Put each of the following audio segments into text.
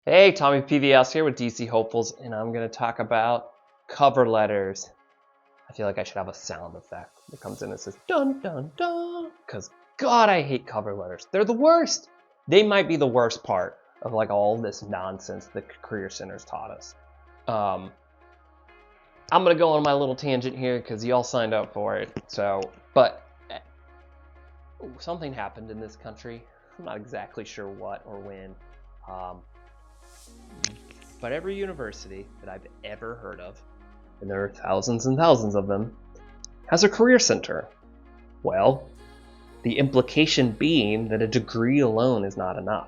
Hey, Tommy PVS here with DC Hopefuls, and I'm going to talk about cover letters. I feel like I should have a sound effect that comes in and says dun dun dun, because God, I hate cover letters. They're the worst. They might be the worst part of like all this nonsense that Career Center's taught us. I'm going to go on my little tangent here because y'all signed up for it. But something happened in this country. I'm not exactly sure what or when. But every university that I've ever heard of, and there are thousands and thousands of them, has a career center. Well, the implication being that a degree alone is not enough.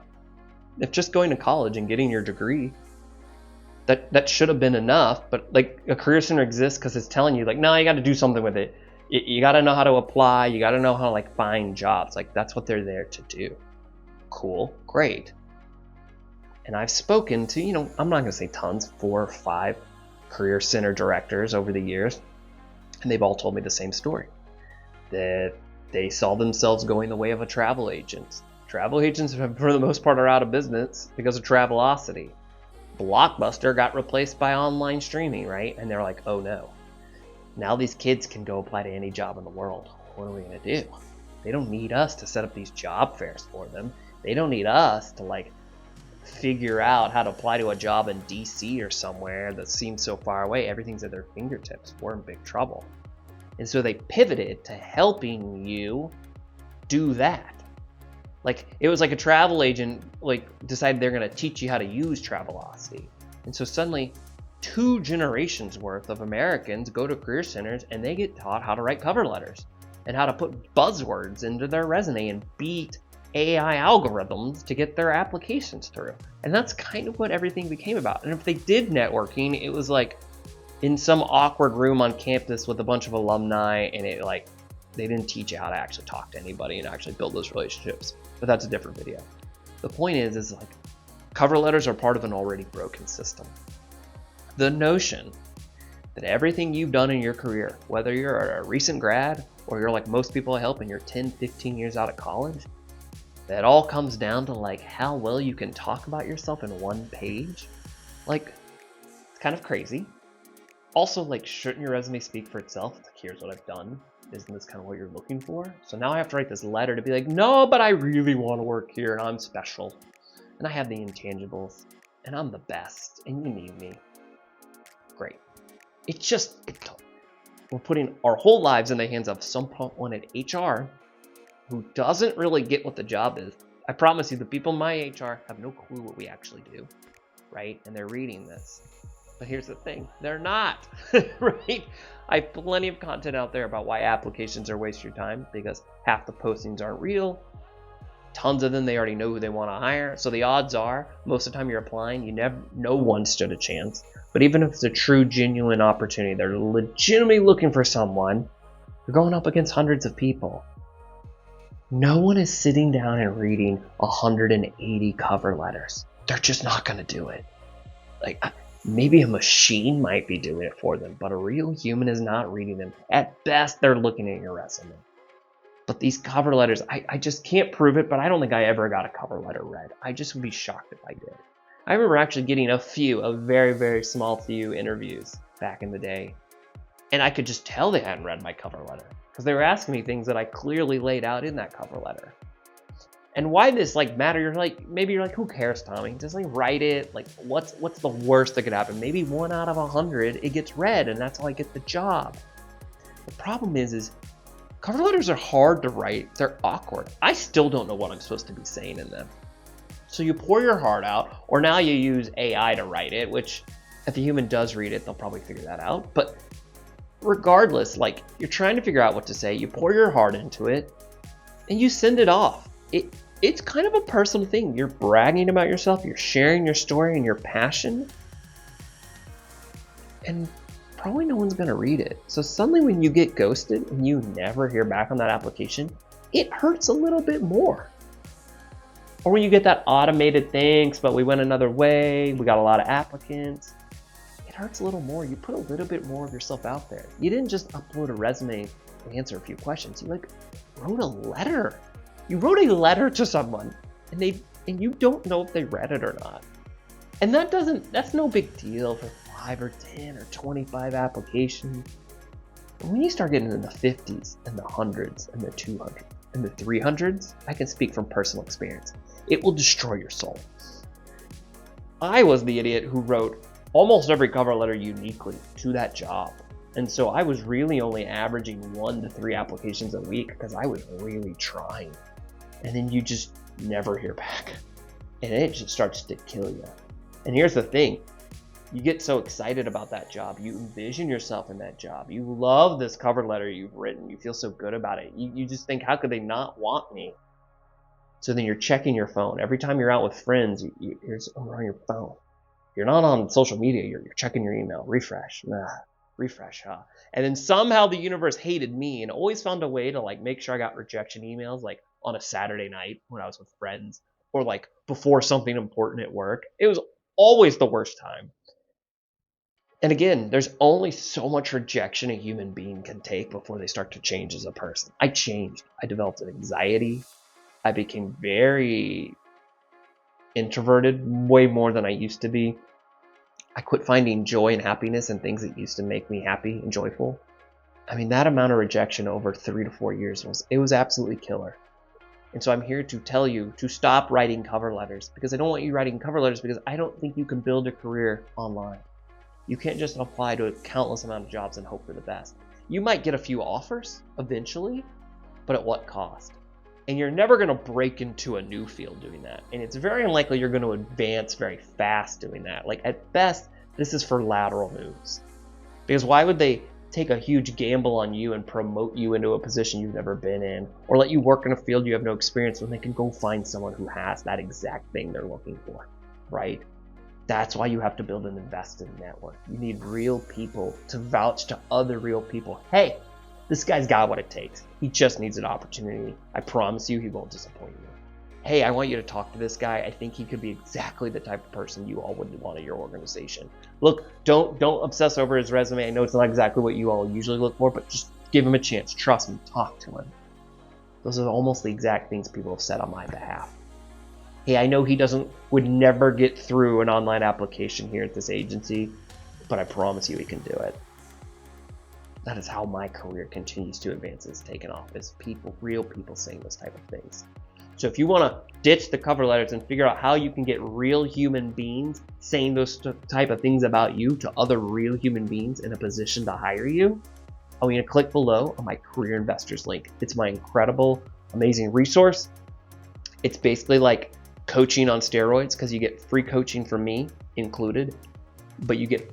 If just going to college and getting your degree, that should have been enough, but like a career center exists because it's telling you like, no, you got to do something with it. You got to know how to apply. You got to know how to like find jobs. Like that's what they're there to do. Cool, great. And I've spoken to, I'm not going to say tons, 4 or 5 career center directors over the years, and they've all told me the same story, that they saw themselves going the way of a travel agent. Travel agents, for the most part, are out of business because of Travelocity. Blockbuster got replaced by online streaming, right? And they're like, oh no. Now these kids can go apply to any job in the world. What are we going to do? They don't need us to set up these job fairs for them. They don't need us to like figure out how to apply to a job in DC or somewhere that seems so far away. Everything's at their fingertips. We're in big trouble. And so they pivoted to helping you do that. Like it was like a travel agent like decided they're going to teach you how to use Travelocity. And so suddenly 2 generations worth of Americans go to career centers and they get taught how to write cover letters and how to put buzzwords into their resume and beat AI algorithms to get their applications through. And that's kind of what everything became about. And if they did networking, it was like in some awkward room on campus with a bunch of alumni, and it like they didn't teach you how to actually talk to anybody and actually build those relationships. But that's a different video. The point is like cover letters are part of an already broken system. The notion that everything you've done in your career, whether you're a recent grad or you're like most people I help and you're 10, 15 years out of college, that all comes down to like how well you can talk about yourself in 1 page. Like, it's kind of crazy. Also, like, shouldn't your resume speak for itself? It's like, here's what I've done. Isn't this kind of what you're looking for? So now I have to write this letter to be like, no, but I really want to work here and I'm special. And I have the intangibles and I'm the best and you need me. Great. We're putting our whole lives in the hands of someone at HR who doesn't really get what the job is. I promise you, the people in my HR have no clue what we actually do, right? And they're reading this. But here's the thing, they're not, right? I have plenty of content out there about why applications are a waste of your time because half the postings aren't real. Tons of them, they already know who they want to hire. So the odds are, most of the time you're applying, no one stood a chance. But even if it's a true, genuine opportunity, they're legitimately looking for someone, you're going up against hundreds of people. No one is sitting down and reading 180 cover letters. They're just not going to do it. Like, maybe a machine might be doing it for them, but a real human is not reading them. At best, they're looking at your resume. But these cover letters, I just can't prove it, but I don't think I ever got a cover letter read. I just would be shocked if I did. I remember actually getting a very, very small few interviews back in the day. And I could just tell they hadn't read my cover letter because they were asking me things that I clearly laid out in that cover letter. And why this like matter? Maybe you're like, who cares, Tommy? Just like write it. Like, what's the worst that could happen? Maybe 1 out of 100 it gets read, and that's how I get the job. The problem is cover letters are hard to write. They're awkward. I still don't know what I'm supposed to be saying in them. So you pour your heart out, or now you use AI to write it, which if a human does read it, they'll probably figure that out. But regardless, like you're trying to figure out what to say, you pour your heart into it, and you send it off. It's kind of a personal thing. You're bragging about yourself, you're sharing your story and your passion, and probably no one's gonna read it. So suddenly when you get ghosted and you never hear back on that application, it hurts a little bit more. Or when you get that automated thanks, but we went another way, we got a lot of applicants, it hurts a little more. You put a little bit more of yourself out there. You didn't just upload a resume and answer a few questions. You wrote a letter. You wrote a letter to someone and you don't know if they read it or not. And that's no big deal for 5 or 10 or 25 applications. But when you start getting in the 50s and the 100s and the 200s and the 300s, I can speak from personal experience. It will destroy your soul. I was the idiot who wrote almost every cover letter uniquely to that job. And so I was really only averaging 1 to 3 applications a week because I was really trying. And then you just never hear back. And it just starts to kill you. And here's the thing. You get so excited about that job. You envision yourself in that job. You love this cover letter you've written. You feel so good about it. You just think, how could they not want me? So then you're checking your phone. Every time you're out with friends, you're on your phone. You're not on social media. You're checking your email. Refresh. Refresh, huh? And then somehow the universe hated me and always found a way to like make sure I got rejection emails like on a Saturday night when I was with friends or like before something important at work. It was always the worst time. And again, there's only so much rejection a human being can take before they start to change as a person. I changed. I developed an anxiety. I became very introverted, way more than I used to be. I quit finding joy and happiness in things that used to make me happy and joyful. I mean, that amount of rejection over 3 to 4 years was absolutely killer. And so I'm here to tell you to stop writing cover letters, because I don't want you writing cover letters because I don't think you can build a career online. You can't just apply to a countless amount of jobs and hope for the best. You might get a few offers eventually, but at what cost? And you're never going to break into a new field doing that. And it's very unlikely you're going to advance very fast doing that. Like at best, this is for lateral moves. Because why would they take a huge gamble on you and promote you into a position you've never been in, or let you work in a field you have no experience when they can go find someone who has that exact thing they're looking for, right? That's why you have to build and invest in a network. You need real people to vouch to other real people. Hey, this guy's got what it takes. He just needs an opportunity. I promise you he won't disappoint you. Hey, I want you to talk to this guy. I think he could be exactly the type of person you all would want at your organization. Look, don't obsess over his resume. I know it's not exactly what you all usually look for, but just give him a chance. Trust me, talk to him. Those are almost the exact things people have said on my behalf. Hey, I know he would never get through an online application here at this agency, but I promise you he can do it. That is how my career continues to advance. It's taken off, is people, real people saying those type of things. So if you want to ditch the cover letters and figure out how you can get real human beings saying those type of things about you to other real human beings in a position to hire you, I want you to click below on my Career Investors link. It's my incredible, amazing resource. It's basically like coaching on steroids, because you get free coaching from me included, but you get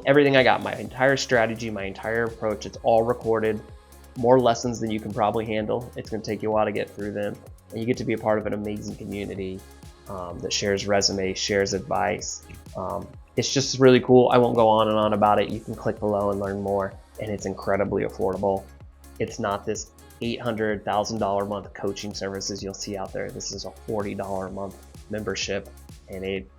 everything I got, my entire strategy, my entire approach. It's all recorded, more lessons than you can probably handle. It's going to take you a while to get through them, and you get to be a part of an amazing community that shares resumes, shares advice. It's just really cool. I won't go on and on about it. You can click below and learn more, and it's incredibly affordable. It's not this $800,000 a month coaching services you'll see out there. This is a $40 a month membership, and it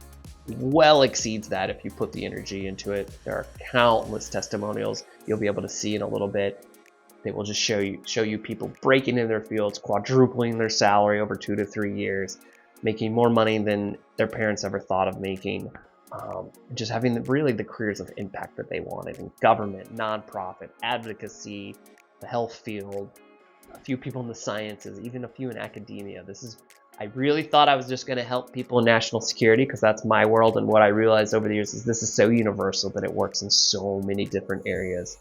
well exceeds that if you put the energy into it. There are countless testimonials you'll be able to see in a little bit. They will just show you people breaking in their fields, quadrupling their salary over 2 to 3 years, making more money than their parents ever thought of making, just having really the careers of impact that they wanted in government, nonprofit, advocacy, the health field, a few people in the sciences, even a few in academia. I really thought I was just going to help people in national security because that's my world, and what I realized over the years is this is so universal that it works in so many different areas.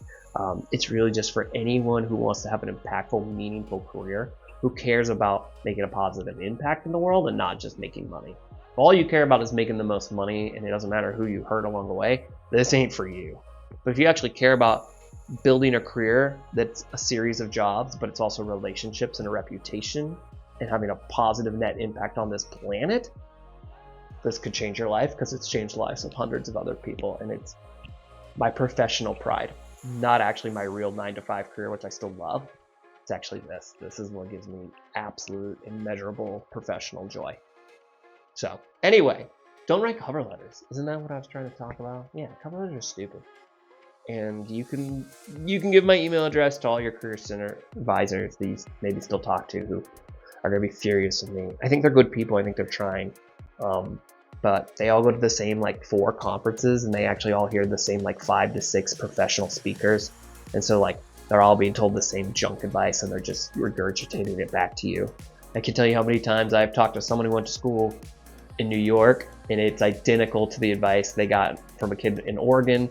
It's really just for anyone who wants to have an impactful, meaningful career, who cares about making a positive impact in the world and not just making money. If all you care about is making the most money and it doesn't matter who you hurt along the way, this ain't for you. But if you actually care about building a career that's a series of jobs, but it's also relationships and a reputation, and having a positive net impact on this planet, this could change your life, because it's changed the lives of hundreds of other people. And it's my professional pride, not actually my real 9-to-5 career, which I still love. It's actually this is what gives me absolute immeasurable professional joy. So anyway, don't write cover letters. Isn't that what I was trying to talk about? Yeah, cover letters are stupid. And you can give my email address to all your career center advisors that you maybe still talk to, who are going to be furious with me. I think they're good people. I think they're trying. But but they all go to the same like 4 conferences, and they actually all hear the same like 5 to 6 professional speakers. And so like they're all being told the same junk advice, and they're just regurgitating it back to you. I can tell you how many times I've talked to someone who went to school in New York, and it's identical to the advice they got from a kid in Oregon.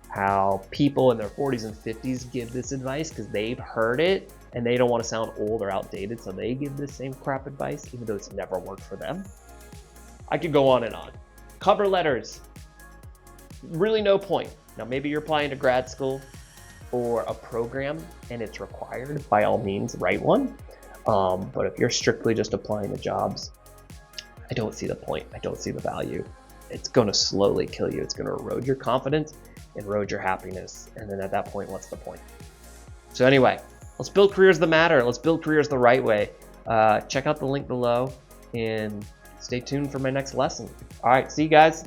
How people in their 40s and 50s give this advice because they've heard it and they don't want to sound old or outdated, so they give this same crap advice even though it's never worked for them. I could go on and on. Cover letters, really no point. Now maybe you're applying to grad school or a program and it's required, by all means write one. But if you're strictly just applying to jobs, I don't see the point. I don't see the value. It's going to slowly kill you. It's going to erode your confidence, erode your happiness, and then at that point, what's the point? So anyway, let's build careers that matter. Let's build careers the right way. Check out the link below and stay tuned for my next lesson. All right, see you guys.